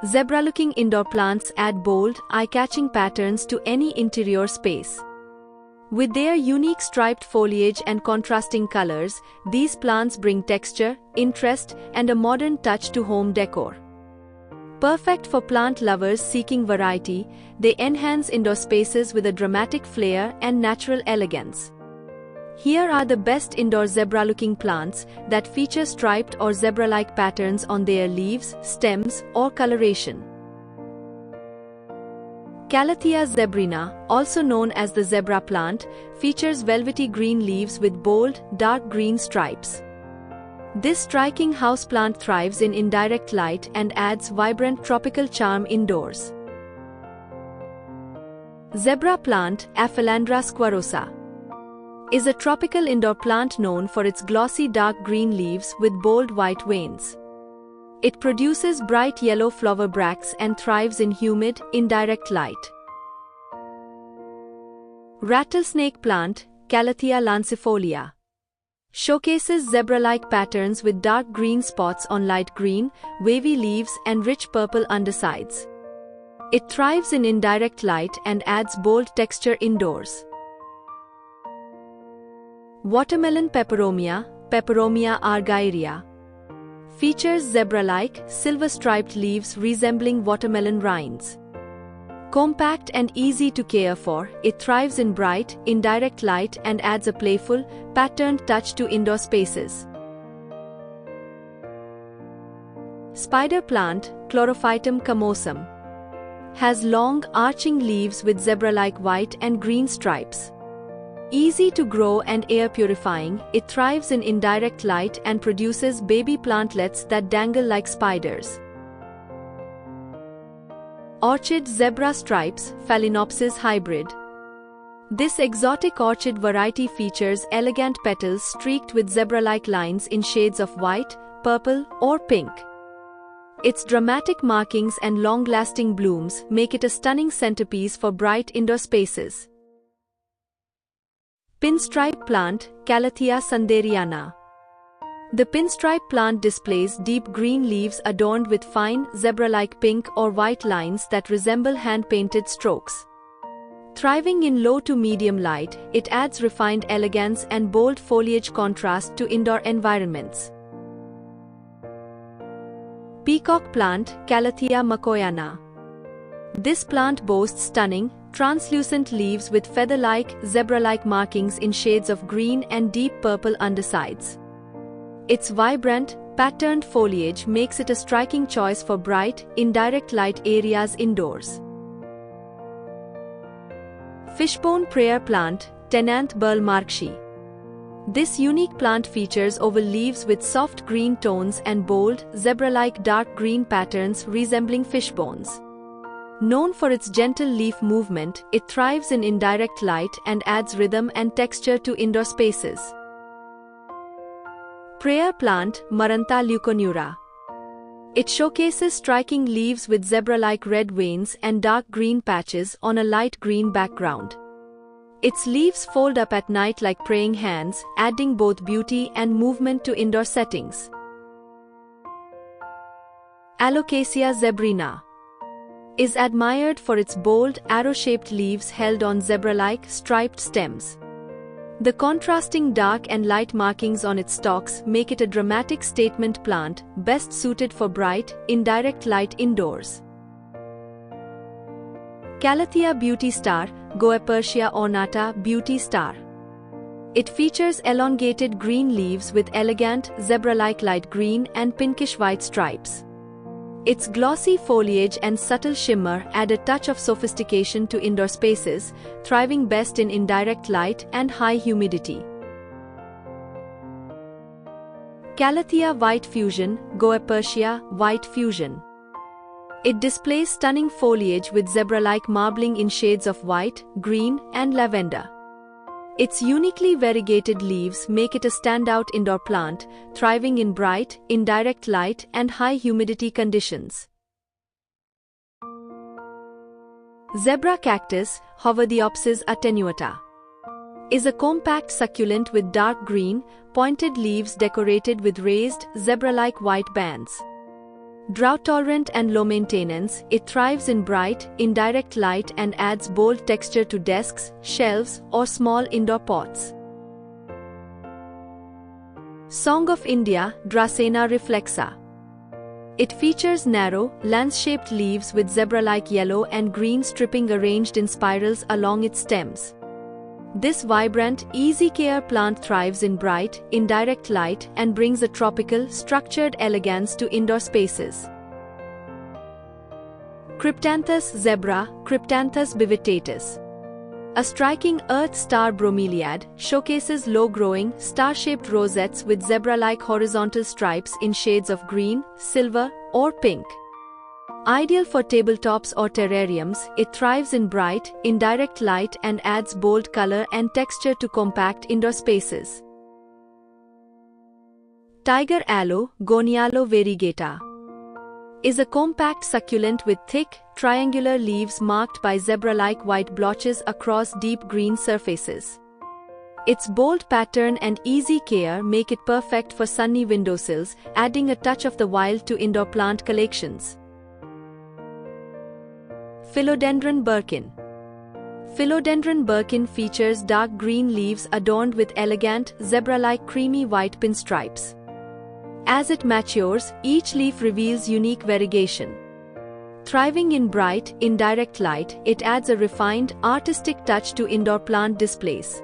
Zebra-looking indoor plants add bold, eye-catching patterns to any interior space. With their unique striped foliage and contrasting colors, these plants bring texture, interest, and a modern touch to home decor. Perfect for plant lovers seeking variety, they enhance indoor spaces with a dramatic flair and natural elegance. Here are the best indoor zebra-looking plants that feature striped or zebra-like patterns on their leaves, stems, or coloration. Calathea zebrina, also known as the zebra plant, features velvety green leaves with bold, dark green stripes. This striking houseplant thrives in indirect light and adds vibrant tropical charm indoors. Zebra plant, Aphelandra squarosa, is a tropical indoor plant known for its glossy dark green leaves with bold white veins. It produces bright yellow flower bracts and thrives in humid, indirect light. Rattlesnake plant, Calathea lancifolia, showcases zebra-like patterns with dark green spots on light green, wavy leaves and rich purple undersides. It thrives in indirect light and adds bold texture indoors. Watermelon peperomia, Peperomia argyrea, features zebra-like, silver-striped leaves resembling watermelon rinds. Compact and easy to care for, it thrives in bright, indirect light and adds a playful, patterned touch to indoor spaces. Spider plant, Chlorophytum camosum, has long, arching leaves with zebra-like white and green stripes. Easy to grow and air purifying, it thrives in indirect light and produces baby plantlets that dangle like spiders. Orchid zebra stripes, Phalaenopsis hybrid. This exotic orchid variety features elegant petals streaked with zebra-like lines in shades of white, purple, or pink. Its dramatic markings and long-lasting blooms make it a stunning centerpiece for bright indoor spaces. Pinstripe plant, Calathea sanderiana. The pinstripe plant displays deep green leaves adorned with fine, zebra-like pink or white lines that resemble hand-painted strokes. Thriving in low to medium light, it adds refined elegance and bold foliage contrast to indoor environments. Peacock plant, Calathea makoyana. This plant boasts stunning, translucent leaves with feather-like, zebra-like markings in shades of green and deep purple undersides. Its vibrant, patterned foliage makes it a striking choice for bright, indirect light areas indoors. Fishbone prayer plant, Tenanth burle-marksii. This unique plant features oval leaves with soft green tones and bold, zebra-like dark green patterns resembling fishbones. Known for its gentle leaf movement, it thrives in indirect light and adds rhythm and texture to indoor spaces. Prayer plant, Marantha leuconeura. It showcases striking leaves with zebra-like red veins and dark green patches on a light green background. Its leaves fold up at night like praying hands, adding both beauty and movement to indoor settings. Alocasia zebrina is admired for its bold, arrow-shaped leaves held on zebra-like, striped stems. The contrasting dark and light markings on its stalks make it a dramatic statement plant, best suited for bright, indirect light indoors. Calathea beauty star, Goepersia ornata beauty star. It features elongated green leaves with elegant, zebra-like light green and pinkish white stripes. Its glossy foliage and subtle shimmer add a touch of sophistication to indoor spaces, thriving best in indirect light and high humidity. Calathea white fusion, Goepersia white fusion. It displays stunning foliage with zebra-like marbling in shades of white, green, and lavender. Its uniquely variegated leaves make it a standout indoor plant, thriving in bright, indirect light and high humidity conditions. Zebra cactus, Hovediopsis attenuata, is a compact succulent with dark green, pointed leaves decorated with raised, zebra-like white bands. Drought-tolerant and low maintenance, it thrives in bright, indirect light and adds bold texture to desks, shelves, or small indoor pots. Song of India, Dracena reflexa. It features narrow, lance-shaped leaves with zebra-like yellow and green stripping arranged in spirals along its stems. This vibrant, easy-care plant thrives in bright, indirect light and brings a tropical, structured elegance to indoor spaces. Cryptanthus zebra, Cryptanthus bivitatus. A striking earth star bromeliad, showcases low-growing, star-shaped rosettes with zebra-like horizontal stripes in shades of green, silver, or pink. Ideal for tabletops or terrariums, it thrives in bright, indirect light and adds bold color and texture to compact indoor spaces. Tiger aloe, Gonialo variegata, is a compact succulent with thick, triangular leaves marked by zebra-like white blotches across deep green surfaces. Its bold pattern and easy care make it perfect for sunny windowsills, adding a touch of the wild to indoor plant collections. Philodendron Birkin. Philodendron Birkin features dark green leaves adorned with elegant, zebra-like creamy white pinstripes. As it matures, each leaf reveals unique variegation. Thriving in bright, indirect light, it adds a refined, artistic touch to indoor plant displays.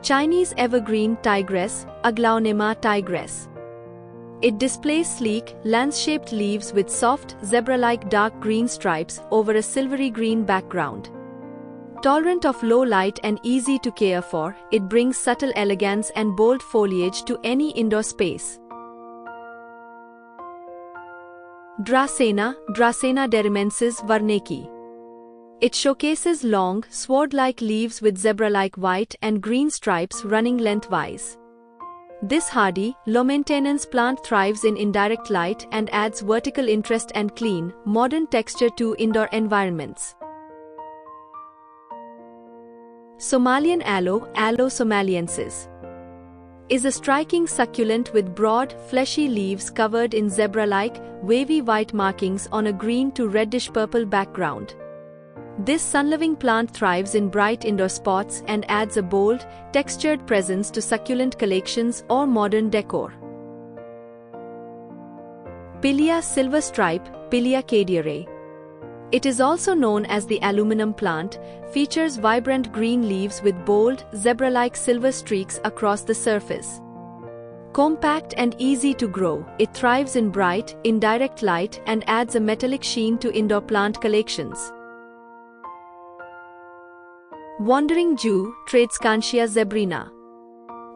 Chinese evergreen tigress, Aglaonema tigres. It displays sleek, lance-shaped leaves with soft, zebra-like dark green stripes over a silvery green background. Tolerant of low light and easy to care for, it brings subtle elegance and bold foliage to any indoor space. Dracena, Dracena derimensis Varneki. It showcases long, sword-like leaves with zebra-like white and green stripes running lengthwise. This hardy, low-maintenance plant thrives in indirect light and adds vertical interest and clean, modern texture to indoor environments. Somalian aloe, Aloe somaliensis, is a striking succulent with broad, fleshy leaves covered in zebra-like, wavy white markings on a green to reddish-purple background. This sun-loving plant thrives in bright indoor spots and adds a bold, textured presence to succulent collections or modern decor. Pilia silver stripe, Pilia cadiere. It is also known as the aluminum plant, features vibrant green leaves with bold, zebra-like silver streaks across the surface. Compact and easy to grow, it thrives in bright, indirect light and adds a metallic sheen to indoor plant collections. Wandering Jew, Tradescantia zebrina,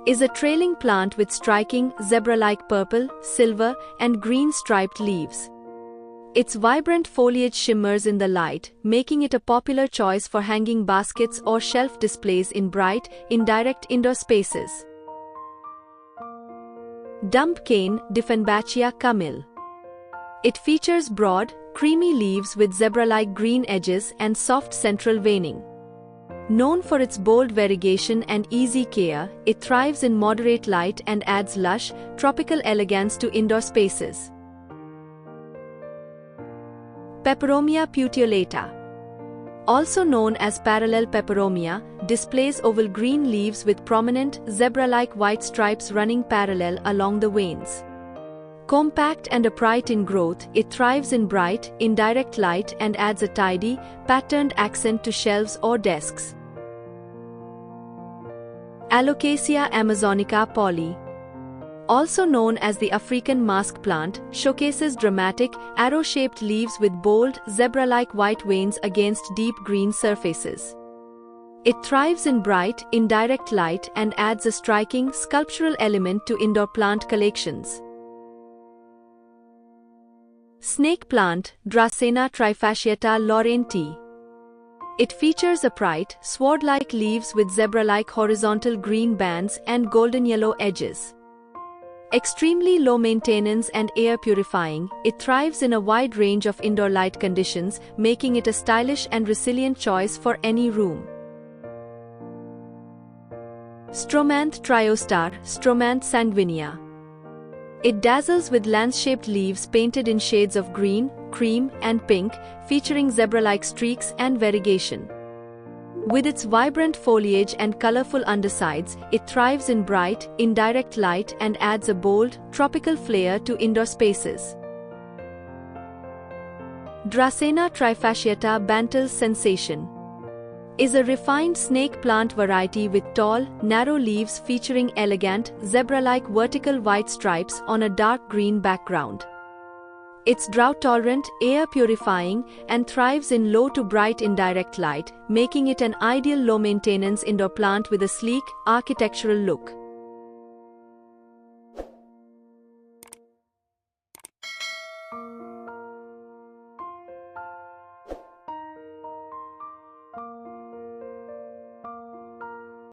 is a trailing plant with striking, zebra-like purple, silver, and green striped leaves. Its vibrant foliage shimmers in the light, making it a popular choice for hanging baskets or shelf displays in bright, indirect indoor spaces. Dump cane, Dieffenbachia camille. It features broad, creamy leaves with zebra-like green edges and soft central veining. Known for its bold variegation and easy care, it thrives in moderate light and adds lush, tropical elegance to indoor spaces. Peperomia petiolata, also known as parallel peperomia, displays oval green leaves with prominent, zebra-like white stripes running parallel along the veins. Compact and upright in growth, it thrives in bright, indirect light and adds a tidy, patterned accent to shelves or desks. Alocasia amazonica Polly, also known as the African mask plant, showcases dramatic, arrow-shaped leaves with bold, zebra-like white veins against deep green surfaces. It thrives in bright, indirect light and adds a striking, sculptural element to indoor plant collections. Snake plant, Dracena trifasciata laurenti. It features upright, sword-like leaves with zebra-like horizontal green bands and golden yellow edges. Extremely low maintenance and air purifying, it thrives in a wide range of indoor light conditions, making it a stylish and resilient choice for any room. Stromanth triostar, Stromanth sanguinea, It dazzles with lance-shaped leaves painted in shades of green, cream, and pink, featuring zebra-like streaks and variegation. With its vibrant foliage and colorful undersides, it thrives in bright, indirect light and adds a bold, tropical flair to indoor spaces. Dracena trifasciata Bantal's sensation is a refined snake plant variety with tall, narrow leaves featuring elegant, zebra-like vertical white stripes on a dark green background. It's drought-tolerant, air-purifying, and thrives in low to bright indirect light, making it an ideal low-maintenance indoor plant with a sleek, architectural look.